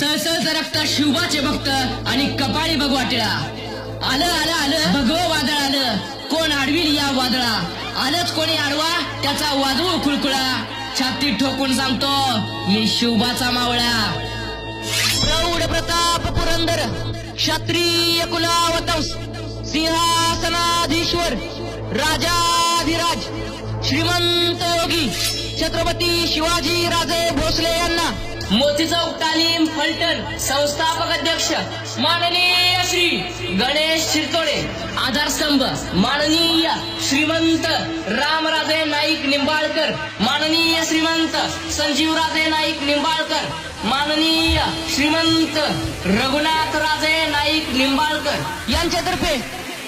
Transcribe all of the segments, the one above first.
सळसळत रक्त शिवबाचे भक्त आणि कपाळी भगवाटिळा. आलं आलं आलं भगवं वादळ आलं, कोण आडवील या वादळा. आलंच कोणी आडवा त्याचा वाजवू खुळखुळा. छाती ठोकून सांगतो मी शिवबाचा मावळा. प्रौढ प्रताप पुरंदर क्षत्रिय कुलावतंस सिंहासनाधीश्वर राजाधिराज श्रीमंत योगी छत्रपती शिवाजी राजे भोसले यांना मोतीचौक तालीम फलटण संस्थापक अध्यक्ष माननीय श्री गणेश शिरतोडे. आधारस्तंभ माननीय श्रीमंत रामराजे नाईक निंबाळकर, माननीय श्रीमंत संजीवराजे नाईक निंबाळकर, माननीय श्रीमंत रघुनाथराजे नाईक निंबाळकर यांच्यातर्फे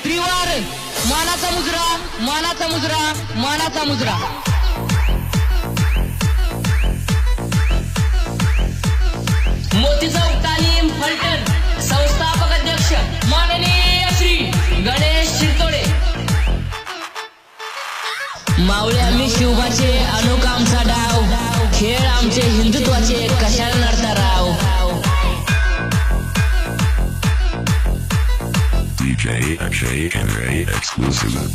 त्रिवार मानाचा मुजरा, मानाचा मुजरा, मानाचा मुजरा. मोतीचौक तालीम फलटण संस्थापक अध्यक्ष माननीय श्री गणेश शिरतोडे. मावळे आम्ही शिवबाचे अनोखा आमचा डाव, खेळ आमचे हिंदुत्वाचे कशाला नडता राव. DJ Akshay Kenray exclusive.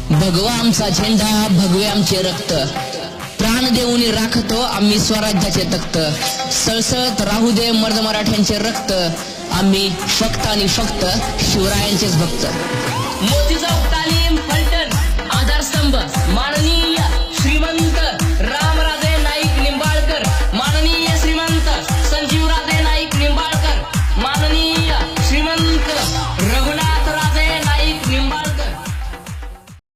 भगवा आमचा झेंडा, भगवे आमचे रक्त, प्राण देऊन राखतो आम्ही स्वराज्याचे तख्त. सळसळत राहू दे मर्द मराठ्यांचे रक्त, आम्ही फक्त आणि फक्त शिवरायांचेच भक्त. मोतीचौक तालीम